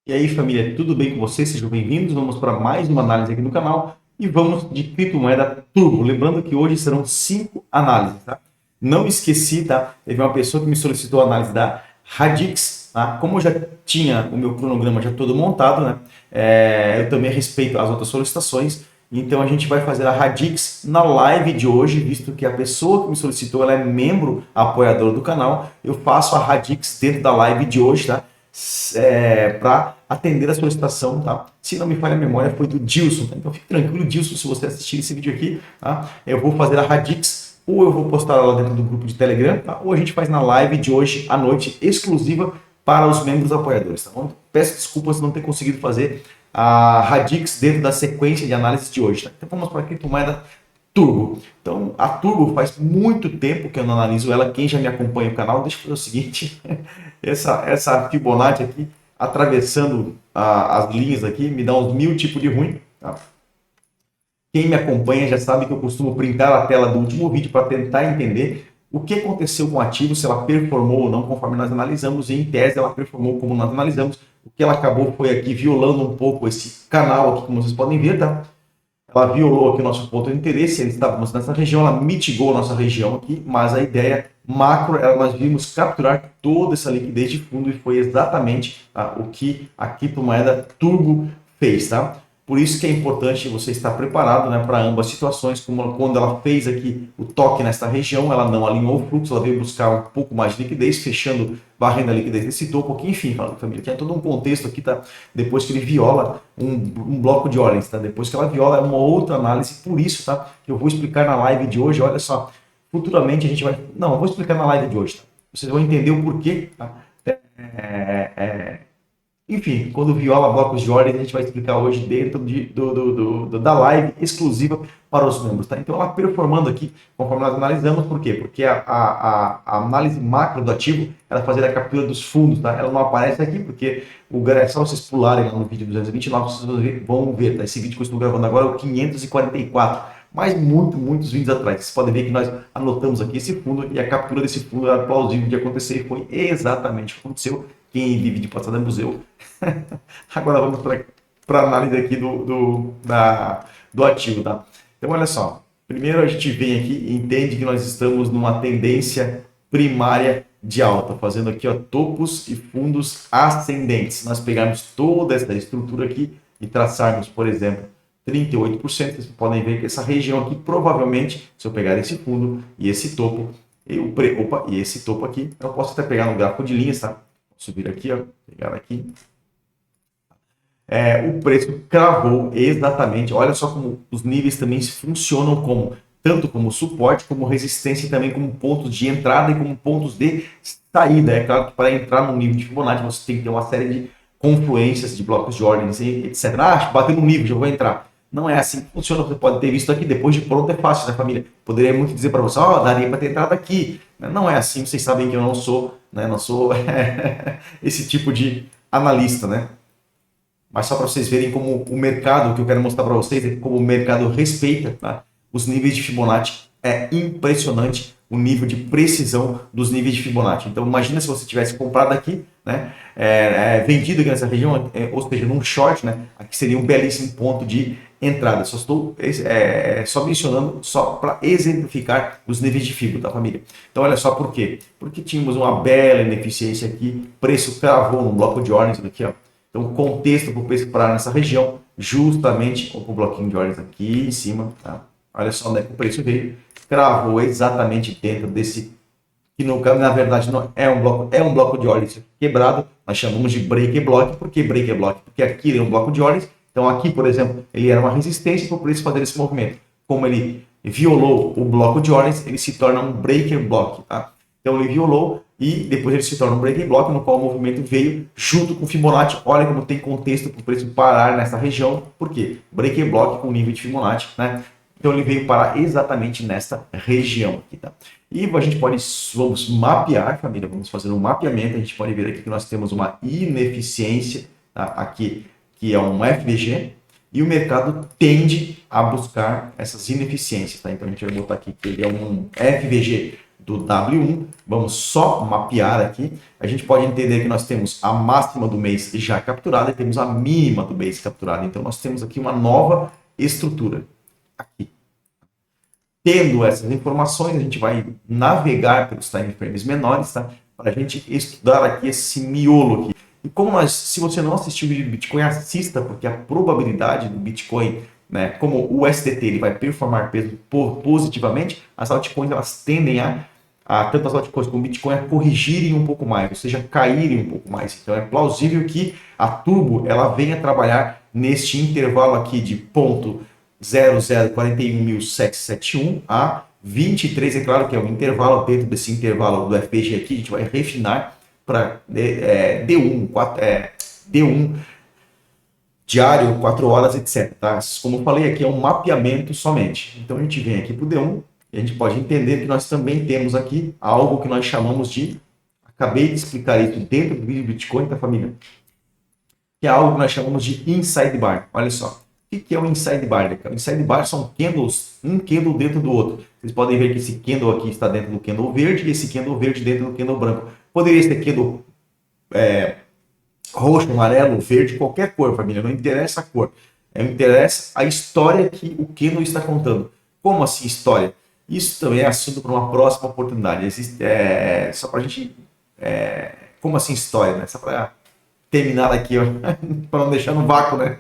E aí, família, tudo bem com vocês? Sejam bem-vindos. Vamos para mais uma análise aqui no canal e vamos de criptomoeda Turbo. Lembrando que hoje serão 5 análises, tá? Não esqueci, tá? Teve uma pessoa que me solicitou a análise da Radix, tá? Como eu já tinha o meu cronograma já todo montado, né? Eu também respeito as outras solicitações. Então a gente vai fazer a Radix na live de hoje, visto que a pessoa que me solicitou ela é membro apoiador do canal. Eu faço a Radix dentro da live de hoje, tá? Para atender a solicitação, tá? Se não me falha a memória, foi do Dilson, tá? Então fique tranquilo, Dilson, se você assistir esse vídeo aqui, tá? Eu vou fazer a Radix, ou eu vou postar ela dentro do grupo de Telegram, tá? Ou a gente faz na live de hoje à noite, exclusiva para os membros apoiadores, tá bom? Peço desculpas por não ter conseguido fazer a Radix dentro da sequência de análise de hoje, tá? Então vamos para a criptomoeda Turbo. Então, a Turbo faz muito tempo que eu não analiso ela. Quem já me acompanha no canal, deixa eu fazer o seguinte. Essa Fibonacci aqui, atravessando as linhas aqui, me dá uns 1000 tipos de ruim. Tá? Quem me acompanha já sabe que eu costumo printar a tela do último vídeo para tentar entender o que aconteceu com o ativo, se ela performou ou não, conforme nós analisamos. E em tese, ela performou como nós analisamos. O que ela acabou foi aqui violando um pouco esse canal aqui, como vocês podem ver, tá? Ela violou aqui o nosso ponto de interesse, estávamos nessa região, ela mitigou a nossa região aqui, mas a ideia macro era nós vimos capturar toda essa liquidez de fundo e foi exatamente o que a criptomoeda Turbo fez, tá? Por isso que é importante você estar preparado, né, para ambas situações, como quando ela fez aqui o toque nesta região, ela não alinhou o fluxo, ela veio buscar um pouco mais de liquidez, fechando, varrendo a liquidez desse topo aqui, enfim, família, tinha todo um contexto aqui, tá? Depois que ele viola um bloco de ordens, tá? Depois que ela viola é uma outra análise, por isso, tá? Que eu vou explicar na live de hoje, olha só, futuramente a gente vai... Não, eu vou explicar na live de hoje, tá? Vocês vão entender o porquê, tá? Enfim, quando viola blocos de ordem, a gente vai explicar hoje dentro da live exclusiva para os membros, tá? Então, ela performando aqui, conforme nós analisamos, por quê? Porque a análise macro do ativo, ela fazer a captura dos fundos, tá? Ela não aparece aqui, porque é só vocês pularem lá no vídeo 229, vocês vão ver, tá? Esse vídeo que eu estou gravando agora é o 544, mas muitos vídeos atrás. Vocês podem ver que nós anotamos aqui esse fundo e a captura desse fundo era plausível de acontecer e foi exatamente o que aconteceu. Quem vive de passado é museu. Agora vamos para a análise aqui do ativo, tá? Então, olha só. Primeiro a gente vem aqui e entende que nós estamos numa tendência primária de alta, fazendo aqui ó, topos e fundos ascendentes. Se nós pegarmos toda essa estrutura aqui e traçarmos, por exemplo, 38%, vocês podem ver que essa região aqui, provavelmente, se eu pegar esse fundo e esse topo, e esse topo aqui, eu posso até pegar no gráfico de linhas, tá? Subir aqui, ó, pegar aqui. O preço cravou exatamente. Olha só como os níveis também funcionam como tanto como suporte, como resistência e também como pontos de entrada e como pontos de saída. É claro que para entrar no nível de Fibonacci você tem que ter uma série de confluências de blocos de ordens, etc. Bateu no nível, já vou entrar. Não é assim que funciona. Você pode ter visto aqui, depois de pronto é fácil, né, família? Poderia muito dizer para você, daria para ter entrado aqui. Não é assim, vocês sabem que eu não sou, né, não sou esse tipo de analista, né? Mas só para vocês verem como o mercado, o que eu quero mostrar para vocês é como o mercado respeita, tá? Os níveis de Fibonacci. É impressionante o nível de precisão dos níveis de Fibonacci. Então imagina se você tivesse comprado aqui, né, vendido aqui nessa região, ou seja, num short, né, aqui seria um belíssimo ponto de entrada. Só estou só mencionando só para exemplificar os níveis de Fibo, tá, família? Então olha só por quê. Porque tínhamos uma bela ineficiência aqui, preço cravou no bloco de ordens aqui, ó. Então o contexto para o preço parar nessa região, justamente com o bloquinho de ordens aqui em cima, tá? Olha só onde é que o preço veio, cravou exatamente dentro desse, que no caso, na verdade, não é um bloco de ordens quebrado, nós chamamos de break block. Por que break block? Porque aqui é um bloco de ordens, então aqui, por exemplo, ele era uma resistência para o preço fazer esse movimento. Como ele violou o bloco de ordens, ele se torna um breaker block, tá? Então ele violou e depois ele se torna um breaking block, no qual o movimento veio junto com o Fibonacci. Olha como tem contexto para o preço parar nessa região. Por quê? Breaking block com nível de Fibonacci, né? Então ele veio parar exatamente nesta região aqui, tá? E a gente vamos mapear, família, vamos fazer um mapeamento. A gente pode ver aqui que nós temos uma ineficiência, tá? Aqui, que é um FVG, e o mercado tende a buscar essas ineficiências, tá? Então a gente vai botar aqui que ele é um FVG do W1, vamos só mapear aqui, a gente pode entender que nós temos a máxima do mês já capturada e temos a mínima do mês capturada. Então, nós temos aqui uma nova estrutura. Aqui. Tendo essas informações, a gente vai navegar pelos time frames menores, tá? Para a gente estudar aqui esse miolo aqui. E como se você não assistiu o vídeo do Bitcoin, assista, porque a probabilidade do Bitcoin, né, como o STT ele vai performar peso positivamente, as altcoins elas tendem tanto as altcoins como o Bitcoin a corrigirem um pouco mais, ou seja, caírem um pouco mais. Então é plausível que a Turbo ela venha trabalhar neste intervalo aqui de ponto 0041771 a 23, é claro que é um intervalo, dentro desse intervalo do FPG aqui, a gente vai refinar para D1 diário, 4 horas, etc. Tá? Como eu falei aqui, é um mapeamento somente. Então a gente vem aqui para o D1 e a gente pode entender que nós também temos aqui algo que nós chamamos de, acabei de explicar isso dentro do vídeo do Bitcoin, tá, família? Que é algo que nós chamamos de inside bar. Olha só. O que é o inside bar? O inside bar são candles, um candle dentro do outro. Vocês podem ver que esse candle aqui está dentro do candle verde e esse candle verde dentro do candle branco. Poderia ser candle roxo, amarelo, verde, qualquer cor, família. Não interessa a cor. Interessa a história que o candle está contando. Como assim história? Isso também é assunto para uma próxima oportunidade. Só para a gente... como assim história? Né? Só para terminar aqui, para não deixar no vácuo, né?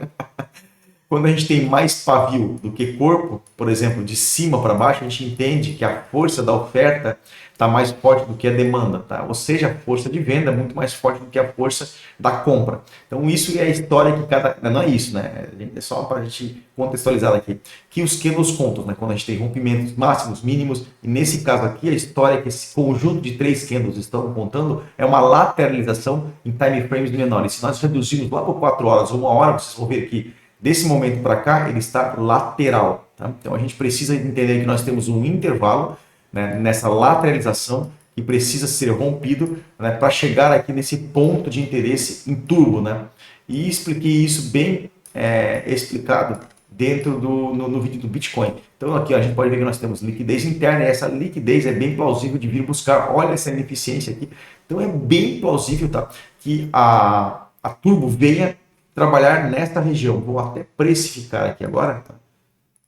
Quando a gente tem mais pavio do que corpo, por exemplo, de cima para baixo, a gente entende que a força da oferta está mais forte do que a demanda, tá? Ou seja, a força de venda é muito mais forte do que a força da compra. Então isso é a história que não é isso, né? É só para a gente contextualizar aqui. Que os candles contam, né? Quando a gente tem rompimentos máximos, mínimos, e nesse caso aqui a história que esse conjunto de 3 candles estão contando é uma lateralização em time frames menores. Se nós reduzirmos lá por 4 horas ou 1 hora, vocês vão ver que desse momento para cá, ele está lateral. Tá? Então, a gente precisa entender que nós temos um intervalo, né, nessa lateralização que precisa ser rompido, né, para chegar aqui nesse ponto de interesse em turbo. Né? E expliquei isso bem explicado dentro no vídeo do Bitcoin. Então, aqui ó, a gente pode ver que nós temos liquidez interna e essa liquidez é bem plausível de vir buscar. Olha essa ineficiência aqui. Então, é bem plausível, tá, que a turbo venha trabalhar nesta região. Vou até precificar aqui agora. Tá?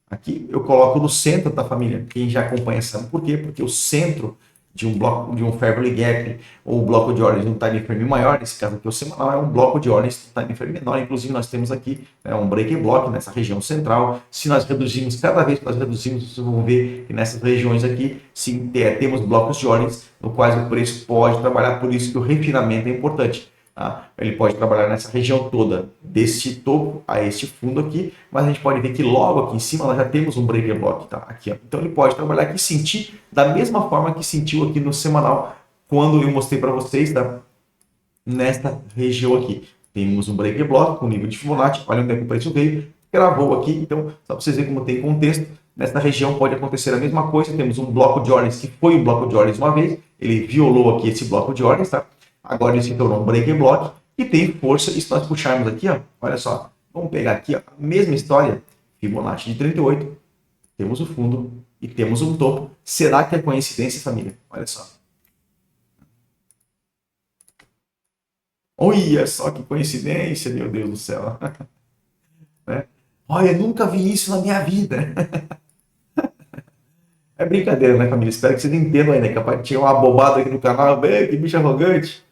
Aqui eu coloco no centro, tá, família? Quem já acompanha sabe por quê? Porque o centro de um bloco, de um fair value gap ou bloco de ordens de um time frame maior, nesse caso aqui o semanal, é um bloco de ordens de um time frame menor. Inclusive nós temos aqui um break block nessa região central. Se nós reduzirmos, cada vez que nós reduzimos, vocês vão ver que nessas regiões aqui sim, temos blocos de ordens no quais o preço pode trabalhar, por isso que o refinamento é importante. Tá? Ele pode trabalhar nessa região toda, deste topo a este fundo aqui, mas a gente pode ver que logo aqui em cima nós já temos um break block, tá? Aqui, ó. Então ele pode trabalhar aqui e sentir da mesma forma que sentiu aqui no semanal, quando eu mostrei para vocês, tá? Nesta região aqui. Temos um break block com nível de Fibonacci, olha onde é que o preço veio, gravou aqui, então só para vocês verem como tem contexto, nesta região pode acontecer a mesma coisa, temos um bloco de ordens que foi um bloco de ordens uma vez, ele violou aqui esse bloco de ordens, tá? Agora ele se tornou um break block e tem força. E se nós puxarmos aqui, ó, olha só, vamos pegar aqui ó, a mesma história, Fibonacci de 38, temos o fundo e temos um topo. Será que é coincidência, família? Olha só. Olha só que coincidência, meu Deus do céu. Né? Olha, nunca vi isso na minha vida. É brincadeira, né, família? Espero que vocês entendam aí, né? Capaz de tinha uma bobada aqui no canal, que bicho arrogante.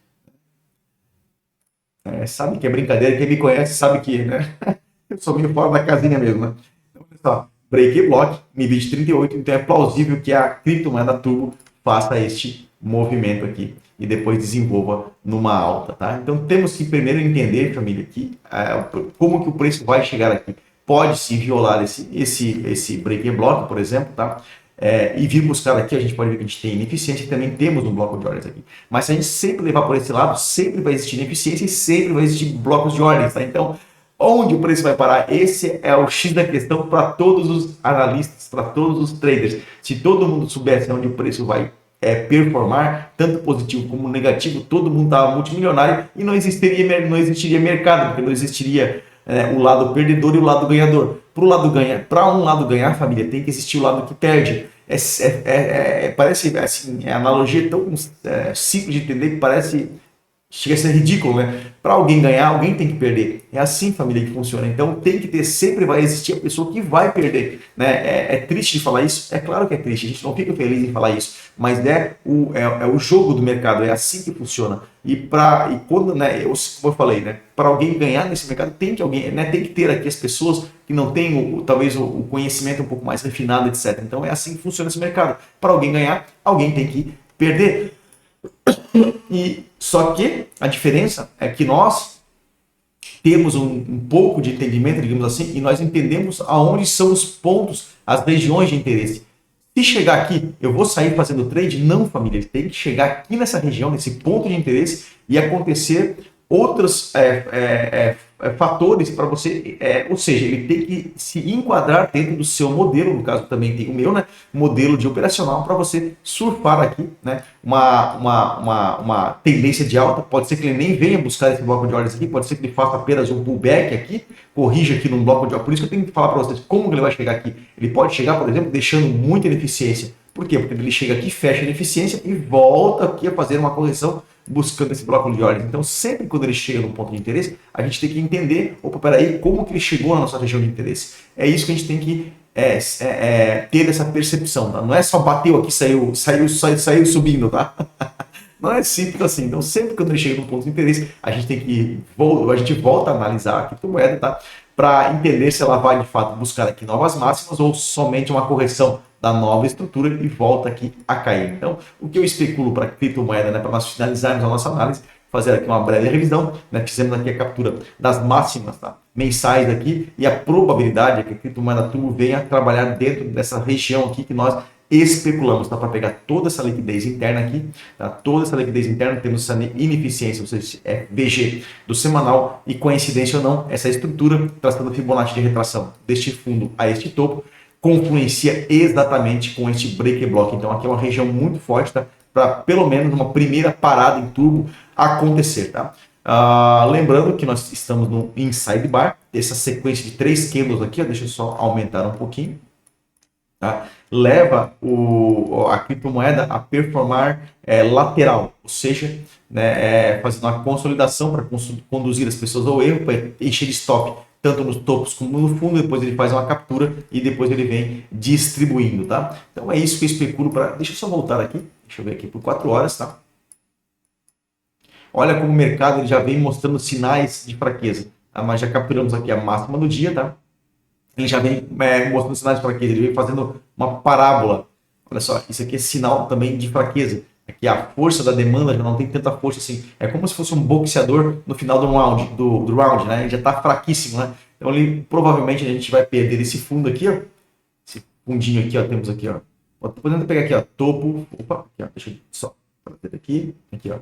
Sabe que é brincadeira, quem me conhece sabe que, né? Eu sou meio fora da casinha mesmo, né? Então, olha só, break block, nível de 38, então é plausível que a criptomoeda Turbo faça este movimento aqui e depois desenvolva numa alta, tá? Então temos que primeiro entender, família, que como que o preço vai chegar aqui. Pode se violar esse break block, por exemplo, tá? E vir buscar aqui, a gente pode ver que a gente tem ineficiência e também temos um bloco de ordens aqui. Mas se a gente sempre levar por esse lado, sempre vai existir ineficiência e sempre vai existir blocos de ordens, tá? Então, onde o preço vai parar? Esse é o X da questão para todos os analistas, para todos os traders. Se todo mundo soubesse onde o preço vai performar, tanto positivo como negativo, todo mundo estava multimilionário e não existiria mercado, porque não existiria o lado perdedor e o lado ganhador. Para um lado ganhar, família, tem que existir o lado que perde. parece assim, a analogia é tão simples de entender que parece chega a ser ridículo, né? Para alguém ganhar, alguém tem que perder. É assim, família, que funciona. Então tem que ter, sempre vai existir a pessoa que vai perder, né? É triste de falar isso? É claro que é triste, a gente não fica feliz em falar isso, mas é o jogo do mercado, é assim que funciona. E quando, né, como eu falei, né, para alguém ganhar nesse mercado, tem que alguém, né, tem que ter aqui as pessoas que não têm talvez o conhecimento um pouco mais refinado, etc. Então é assim que funciona esse mercado. Para alguém ganhar, alguém tem que perder. E só que a diferença é que nós temos um pouco de entendimento, digamos assim, e nós entendemos aonde são os pontos, as regiões de interesse. Se chegar aqui, eu vou sair fazendo trade? Não, família. Ele tem que chegar aqui nessa região, nesse ponto de interesse e acontecer outros fatores para você, ou seja, ele tem que se enquadrar dentro do seu modelo, no caso também tem o meu, né, modelo de operacional para você surfar aqui, né, uma tendência de alta. Pode ser que ele nem venha buscar esse bloco de ordens aqui, pode ser que ele faça apenas um pullback aqui, corrija aqui num bloco de ordens. Por isso que eu tenho que falar para vocês como que ele vai chegar aqui. Ele pode chegar, por exemplo, deixando muita ineficiência. Por quê? Porque ele chega aqui, fecha a ineficiência e volta aqui a fazer uma correção buscando esse bloco de ordens. Então, sempre quando ele chega num ponto de interesse, a gente tem que entender, opa, peraí, como que ele chegou na nossa região de interesse. É isso que a gente tem que ter essa percepção, tá? Não é só bateu aqui, saiu subindo, tá? Não é simples assim. Então, sempre quando ele chega num ponto de interesse, a gente volta a analisar a criptomoeda, tá? Para entender se ela vai de fato buscar aqui novas máximas ou somente uma correção da nova estrutura e volta aqui a cair. Então, o que eu especulo para a criptomoeda, né, para nós finalizarmos a nossa análise, fazer aqui uma breve revisão, né, fizemos aqui a captura das máximas, tá, mensais aqui, e a probabilidade é que a criptomoeda Turbo venha trabalhar dentro dessa região aqui que nós especulamos, tá, para pegar toda essa liquidez interna aqui, tá, toda essa liquidez interna, temos essa ineficiência, ou seja, BG do semanal, e coincidência ou não, essa estrutura traçando Fibonacci de retração deste fundo a este topo, confluencia exatamente com este break block. Então aqui é uma região muito forte, tá? Para pelo menos uma primeira parada em turbo acontecer, tá? Lembrando que nós estamos no inside bar, essa sequência de 3 candles aqui, ó, deixa eu só aumentar um pouquinho, tá? Leva a criptomoeda a performar lateral, ou seja, né, fazendo uma consolidação para conduzir as pessoas ao erro, para encher de stop tanto nos topos como no fundo. Depois ele faz uma captura e depois ele vem distribuindo, tá? Então é isso que eu especulo para... Deixa eu só voltar aqui, deixa eu ver aqui por 4 horas, tá? Olha como o mercado ele já vem mostrando sinais de fraqueza, tá? Mas já capturamos aqui a máxima do dia, tá? Ele já vem mostrando sinais de fraqueza, ele vem fazendo uma parábola. Olha só, isso aqui é sinal também de fraqueza. Aqui a força da demanda já não tem tanta força assim. É como se fosse um boxeador no final do round, né? Ele já está fraquíssimo, né? Então ele, provavelmente a gente vai perder esse fundo aqui, ó. Esse fundinho aqui, ó. Temos aqui, ó. Tô podendo pegar aqui, ó. Topo. Opa, aqui, ó. Deixa eu só trazer aqui. Aqui, ó.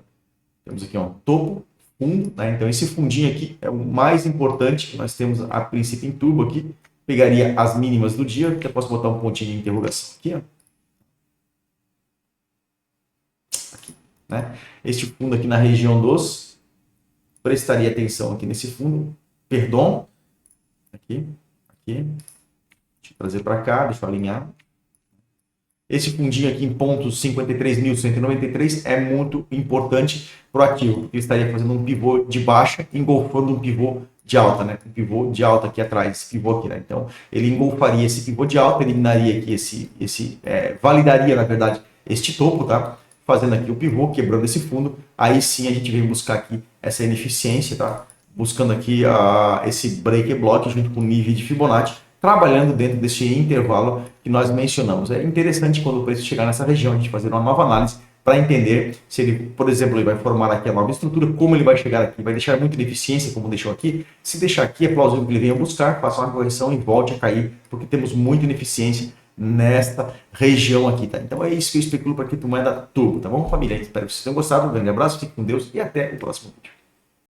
Temos aqui, ó. Topo, fundo, né? Então esse fundinho aqui é o mais importante que nós temos a princípio em turbo aqui. Pegaria as mínimas do dia. Até posso botar um pontinho de interrogação aqui, ó. Né? Este fundo aqui na região dos, prestaria atenção aqui nesse fundo, perdão, aqui, deixa eu trazer para cá, deixa eu alinhar. Esse fundinho aqui em pontos 53.193 é muito importante para o ativo, porque ele estaria fazendo um pivô de baixa, engolfando um pivô de alta, né? Um pivô de alta aqui atrás, esse pivô aqui, né? Então, ele engolfaria esse pivô de alta, eliminaria aqui validaria, na verdade, este topo, tá? Fazendo aqui o pivô, quebrando esse fundo, aí sim a gente vem buscar aqui essa ineficiência, tá? Buscando aqui esse break block junto com o nível de Fibonacci, trabalhando dentro desse intervalo que nós mencionamos. É interessante quando o preço chegar nessa região, a gente fazer uma nova análise para entender se ele, por exemplo, ele vai formar aqui a nova estrutura, como ele vai chegar aqui, vai deixar muita ineficiência, como deixou aqui. Se deixar aqui, é plausível que ele venha buscar, faça uma correção e volte a cair, porque temos muita ineficiência nesta região aqui, tá? Então é isso que eu especulo para a criptomoeda Turbo, tá bom, família? Espero que vocês tenham gostado. Um grande abraço, fique com Deus e até o próximo vídeo.